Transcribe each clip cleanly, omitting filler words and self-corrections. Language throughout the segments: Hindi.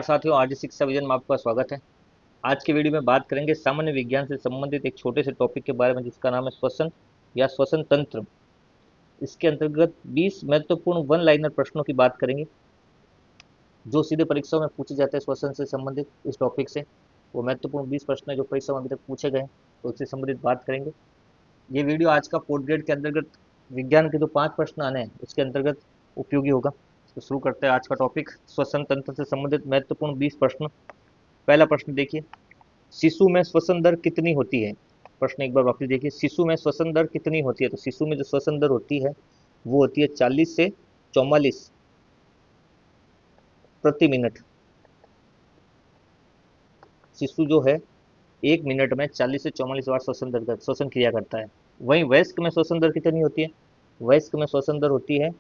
साथियों, आज शिक्षा विजन में आपका स्वागत है। आज की वीडियो में बात करेंगे सामान्य विज्ञान से संबंधित एक छोटे से टॉपिक के बारे में, जिसका नाम है श्वसन या श्वसन तंत्र। इसके अंतर्गत 20 महत्वपूर्ण वन लाइनर प्रश्नों की बात करेंगे जो सीधे परीक्षाओं में पूछे जाते हैं। श्वसन से संबंधित इस टॉपिक से वो महत्वपूर्ण 20 प्रश्न है जो परीक्षा में अभी तक पूछे गए, तो उससे संबंधित बात करेंगे। ये वीडियो आज का फोर्थ ग्रेड के अंतर्गत विज्ञान के जो 5 प्रश्न आने हैं उसके अंतर्गत उपयोगी होगा। तो शुरू करते हैं आज का टॉपिक, श्वसन तंत्र से संबंधित महत्वपूर्ण 20 प्रश्न। पहला प्रश्न देखिए, शिशु में श्वसन दर कितनी होती है। प्रश्न एक बार वापस देखिए, शिशु में श्वसन दर कितनी होती है। तो शिशु में जो श्वसन दर होती है वो होती है 40 से 44 प्रति मिनट। शिशु जो है 1 मिनट में 40 से 44 बार श्वसन क्रिया करता है। वहीं वयस्क में श्वसन दर कितनी होती है। वयस्क में श्वसन दर होती है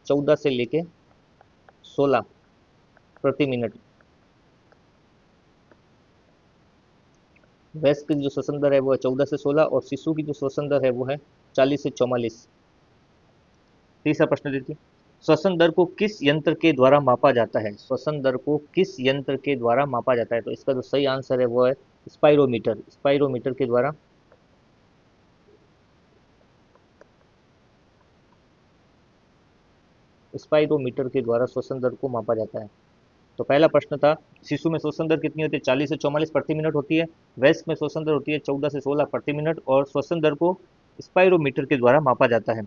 14 से लेके 16 प्रति मिनट। वयस्क की जो श्वसन दर है वो है 14 से 16 और शिशु की जो श्वसन दर है वो है 40 से 44। तीसरा प्रश्न देखिए, श्वसन दर को किस यंत्र के द्वारा मापा जाता है। श्वसन दर को किस यंत्र के द्वारा मापा जाता है। तो इसका जो सही आंसर है वो है स्पाइरोमीटर। स्पाइरोमीटर के द्वारा स्पाइरोमीटर के द्वारा श्वसन दर को मापा जाता है। तो पहला प्रश्न था, शिशु में श्वसन दर कितनी होती है। 40 से 44 प्रति मिनट होती है। वयस्क में श्वसन दर होती है 14 से 16 प्रति मिनट और श्वसन दर को स्पाइरोमीटर के द्वारा मापा जाता है।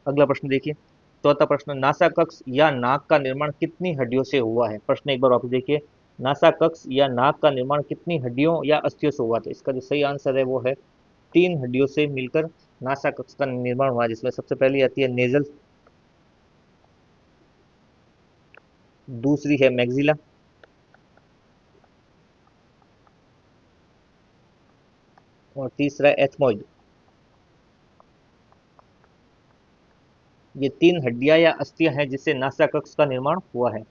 अगला प्रश्न देखिए, चौथा प्रश्न, नासा कक्ष या नाक का निर्माण कितनी हड्डियों से हुआ है। प्रश्न एक बार वापस देखिए, नासा कक्ष या नाक का निर्माण कितनी हड्डियों या अस्थियों से हुआ था। इसका जो सही आंसर है वो है 3 हड्डियों से मिलकर नासा कक्ष का निर्माण हुआ, जिसमें सबसे पहली आती है नेजल, दूसरी है मैग्जिला और तीसरा एथमोइड। ये 3 हड्डियां या अस्थियां हैं जिससे नासा कक्ष का निर्माण हुआ है।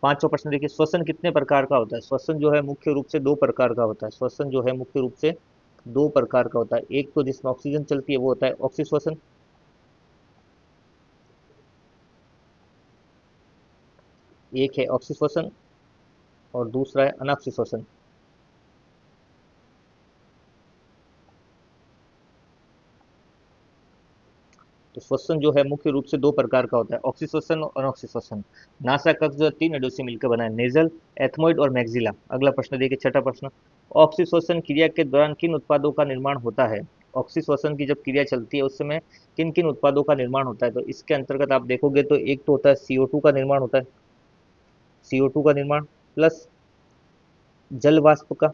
पांचवा प्रश्न देखिए, श्वसन कितने प्रकार का होता है। श्वसन जो है मुख्य रूप से 2 प्रकार का होता है। श्वसन जो है मुख्य रूप से 2 प्रकार का होता है। एक तो जिसमें ऑक्सीजन चलती है वो होता है ऑक्सीश्वसन, एक है ऑक्सीश्वसन और दूसरा है अनॉक्सीश्वसन। तो श्वसन जो है मुख्य रूप से 2 प्रकार का होता है, ऑक्सीश्वसन और अनॉक्सीश्वसन। नासा कक्ष जो है 3 हड्डियों से मिलकर बना है, नेजल, एथमोइड और मैग्जिला। अगला प्रश्न देखिए, छठा प्रश्न, ऑक्सीश्वसन क्रिया के दौरान किन उत्पादों का निर्माण होता है। ऑक्सीश्वसन की जब क्रिया चलती है उस समय किन किन उत्पादों का निर्माण होता है। तो इसके अंतर्गत आप देखोगे तो एक तो होता है CO2 का निर्माण होता है, CO2 का निर्माण प्लस जल वाष्प का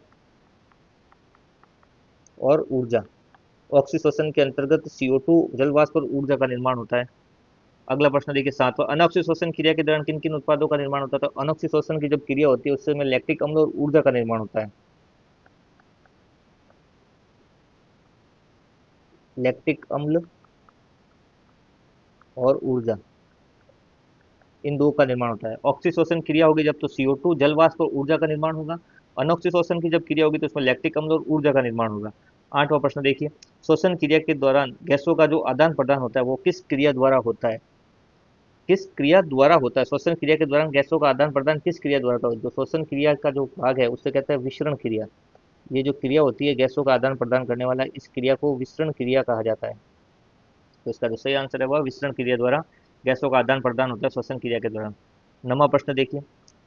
और ऊर्जा। ऑक्सीश्वसन के अंतर्गत CO2, जल वाष्प और ऊर्जा का निर्माण होता है। अगला प्रश्न देखिए, सातवां, अनॉक्सीश्वसन क्रिया के दौरान किन किन उत्पादों का निर्माण होता है। तो अनॉक्सीश्वसन की जब क्रिया होती है उससे में लैक्टिक अम्ल और ऊर्जा का निर्माण होता है। लैक्टिक अम्ल और ऊर्जा, इन दो का निर्माण होता है। ऑक्सीश्वसन क्रिया होगी जब तो CO2, जल वाष्प और ऊर्जा का निर्माण होगा। अनॉक्सीश्वसन की जब क्रिया होगी तो उसमें लैक्टिक अम्ल और ऊर्जा का निर्माण होगा। आठवां प्रश्न देखिए, श्वसन क्रिया के दौरान गैसों का जो आदान प्रदान होता है वो किस क्रिया द्वारा होता है। किस क्रिया द्वारा होता है। श्वसन क्रिया के दौरान गैसों का आदान प्रदान किस क्रिया द्वारा होता है। जो श्वसन क्रिया का जो भाग है उससे कहते हैं विसरण क्रिया। ये जो क्रिया होती है गैसों का आदान प्रदान करने वाला, इस क्रिया को विसरण क्रिया कहा जाता है। तो इसका जो सही आंसर है वह विसरण क्रिया द्वारा गैसों का आदान प्रदान होता है श्वसन क्रिया के दौरान। नवा प्रश्न देखिए,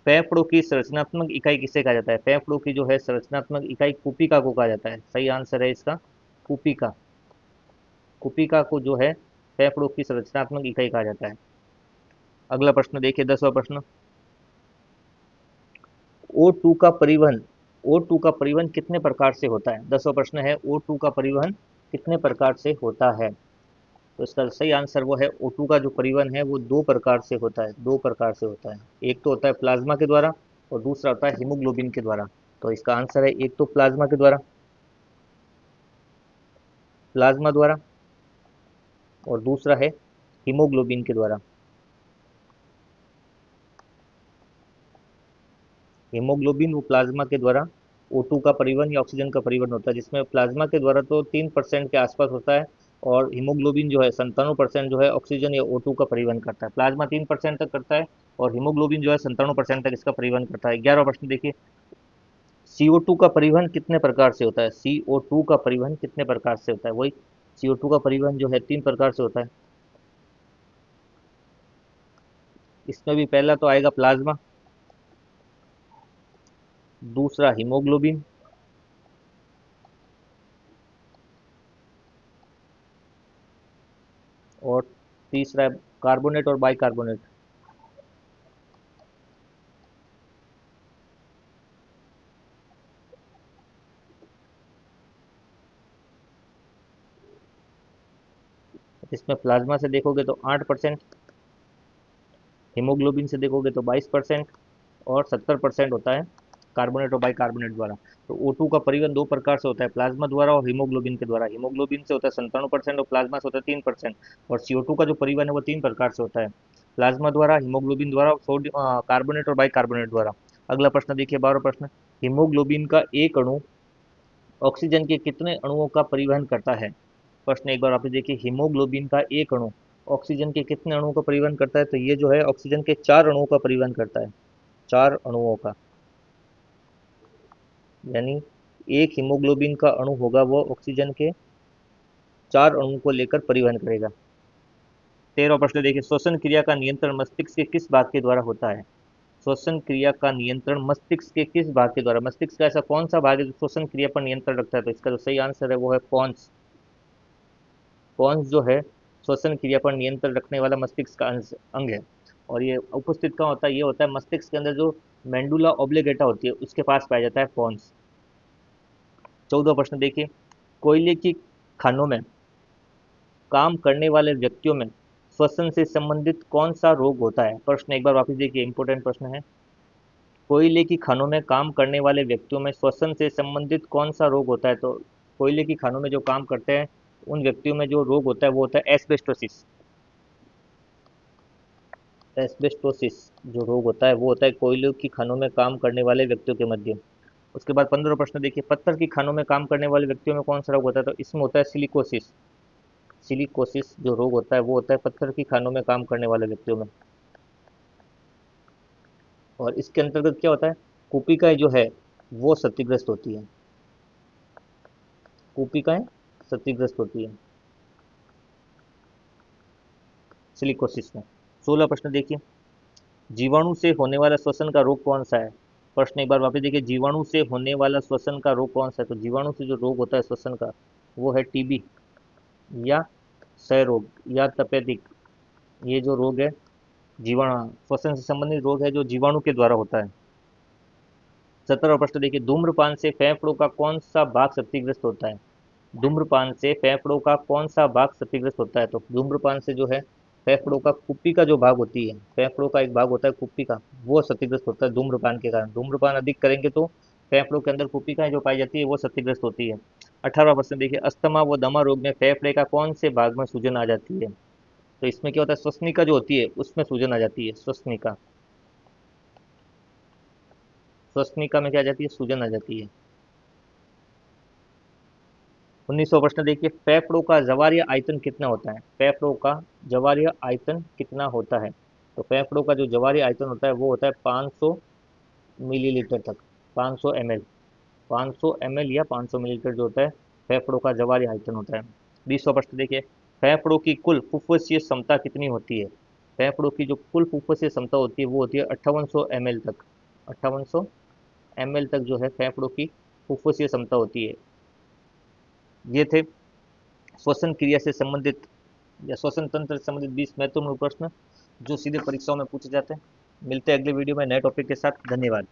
फेफड़ों की संरचनात्मक इकाई किसे कहा जाता है। फेफड़ों की जो है संरचनात्मक इकाई कुपिका को कहा जाता है। सही आंसर है इसका कुपिका। कुपिका को जो है फेफड़ों की संरचनात्मक इकाई कहा जाता है। अगला प्रश्न देखिए, 10वां प्रश्न, O2 का परिवहन, O2 का परिवहन कितने प्रकार से होता है। 10वां प्रश्न है, O2 का परिवहन कितने प्रकार से होता है। तो इसका सही आंसर वो है O2 का जो परिवहन है वो 2 प्रकार से होता है। 2 प्रकार से होता है, एक तो होता है प्लाज्मा के द्वारा और दूसरा होता है हीमोग्लोबिन के द्वारा। तो इसका आंसर है एक तो प्लाज्मा के द्वारा, प्लाज्मा द्वारा, और दूसरा है हीमोग्लोबिन के द्वारा। हीमोग्लोबिन वो प्लाज्मा के द्वारा O2 का परिवहन या ऑक्सीजन का परिवहन होता है, जिसमें प्लाज्मा के द्वारा तो 3% के आसपास होता है और हीमोग्लोबिन जो है 97% जो है ऑक्सीजन या O2 का परिवहन करता है। प्लाज्मा 3% तक करता है और हीमोग्लोबिन जो है 97% तक इसका परिवहन करता है। 11वां प्रश्न देखिए, CO2 का परिवहन कितने प्रकार से होता है? CO2 का परिवहन कितने प्रकार से होता है? वही CO2 का परिवहन जो है 3 प्रकार से होता है। इसमें भी पहला तो आएगा प्लाज्मा, दूसरा हीमोग्लोबिन, और तीसरा कार्बोनेट और बाइकार्बोनेट। इसमें प्लाज्मा से देखोगे तो 8%, हीमोग्लोबिन से देखोगे तो 22%, और 70% होता है कार्बोनेट और बाइकार्बोनेट द्वारा। तो O2 का परिवहन 2 प्रकार से होता है, प्लाज्मा द्वारा और हीमोग्लोबिन के द्वारा। हीमोग्लोबिन से होता है 97% और प्लाज्मा से होता है 3%। और CO2 का जो परिवहन है वो 3 प्रकार से होता है, प्लाज्मा द्वारा, हीमोग्लोबिन द्वारा और कार्बोनेट और बाइकार्बोनेट द्वारा। अगला प्रश्न देखिए, 12वां प्रश्न, हीमोग्लोबिन का एक अणु ऑक्सीजन के कितने अणुओं का परिवहन करता है? प्रश्न एक बार आप देखिए, हीमोग्लोबिन का एक अणु ऑक्सीजन के कितने अणुओं का परिवहन करता है? तो ये जो है ऑक्सीजन के 4 अणुओं का परिवहन करता है, 4 अणुओं का। यानी एक हीमोग्लोबिन का अणु होगा वो ऑक्सीजन के 4 अणुओं को लेकर परिवहन करेगा। 13वां प्रश्न देखिए, श्वसन क्रिया का नियंत्रण मस्तिष्क के किस भाग के द्वारा होता है? श्वसन क्रिया का नियंत्रण मस्तिष्क के किस भाग के द्वारा? मस्तिष्क का ऐसा कौन सा भाग है जो श्वसन क्रिया पर नियंत्रण रखता है? तो इसका जो सही आंसर है वो है पॉन्स। पॉन्स जो है श्वसन क्रिया पर नियंत्रण रखने वाला मस्तिष्क का अंग है। और ये उपस्थित कहाँ होता है? ये होता है मस्तिष्क के अंदर जो मेंडुला ऑब्लिगेटा होती है उसके पास पाया जाता है पॉन्स। 14वां प्रश्न देखिए, कोयले की खानों में काम करने वाले व्यक्तियों में श्वसन से संबंधित कौन सा रोग होता है? प्रश्न एक बार वापस देखिए, इंपॉर्टेंट प्रश्न है। कोयले की खानों में काम करने वाले व्यक्तियों में श्वसन से संबंधित कौन सा रोग होता है? तो कोयले की खानों में जो काम करते हैं उन व्यक्तियों में जो रोग होता है वो होता है एस्बेस्टोसिस। एस्बेस्टोसिस जो रोग होता है वो होता है कोयले की खानों में काम करने वाले व्यक्तियों के मध्य। उसके बाद 15वां प्रश्न देखिए, पत्थर की खानों में काम करने वाले व्यक्तियों में कौन सा रोग होता है? तो इसमें होता है सिलिकोसिस। सिलिकोसिस जो रोग होता है वो होता है पत्थर की खानों में काम करने वाले व्यक्तियों में। और इसके अंतर्गत क्या होता है, कुपिकाएं जो है वो क्षतिग्रस्त होती है, कुपिकाएं क्षतिग्रस्त होती है सिलिकोसिस में। 16 प्रश्न देखिए, जीवाणु से होने वाला श्वसन का रोग कौन सा है? प्रश्न एक बार वापस देखिए, जीवाणु से होने वाला श्वसन का रोग कौन सा है? तो जीवाणु से जो रोग होता है श्वसन का वो है टीबी, या क्षय रोग, या तपेदिक। ये जो रोग है जीवाणु श्वसन से संबंधित रोग है जो जीवाणु के द्वारा होता है। 17वां प्रश्न देखिए, धूम्रपान से फेफड़ों का कौन सा भाग क्षतिग्रस्त होता है? धूम्रपान से फेफड़ों का कौन सा भाग क्षतिग्रस्त होता है? तो धूम्रपान से जो है फेफड़ों का कुप्पी का जो भाग होती है, फेफड़ों का एक भाग होता है कुप्पी का, वो क्षतिग्रस्त होता है धूम्रपान के कारण। धूम्रपान अधिक करेंगे तो फेफड़ों के अंदर कुप्पिकाएं जो पाई जाती है वो क्षतिग्रस्त होती है। 18वां प्रश्न देखिए, अस्थमा व दमा रोग में फेफड़े का कौन से भाग में सूजन आ जाती है? तो इसमें क्या होता है, श्वसनिका जो होती है उसमें सूजन आ जाती है, श्वसनिका। श्वसनिका में क्या आ जाती है? सूजन आ जाती है। 19वां प्रश्न देखिए, फेफड़ों का जवारीय आयतन कितना होता है? फेफड़ों का जवारीय आयतन कितना होता है? तो फेफड़ों का जो जवारीय आयतन होता है वो होता है 500 मिलीलीटर तक, 500 ml, 500 ml या 500 मिलीलीटर जो होता है फेफड़ों का जवारीय आयतन होता है। 20वां प्रश्न देखिए, फेफड़ों की कुल फुफ्फुसीय क्षमता कितनी होती है? फेफड़ों की जो कुल फुफ्फुसीय क्षमता होती है वो होती है 5800 ml तक, 5800 ml तक जो है फेफड़ों की फुफ्फुसीय क्षमता होती है। ये थे श्वसन क्रिया से संबंधित या श्वसन तंत्र से संबंधित 20 महत्वपूर्ण प्रश्न जो सीधे परीक्षाओं में पूछे जाते हैं। मिलते हैं अगले वीडियो में नए टॉपिक के साथ। धन्यवाद।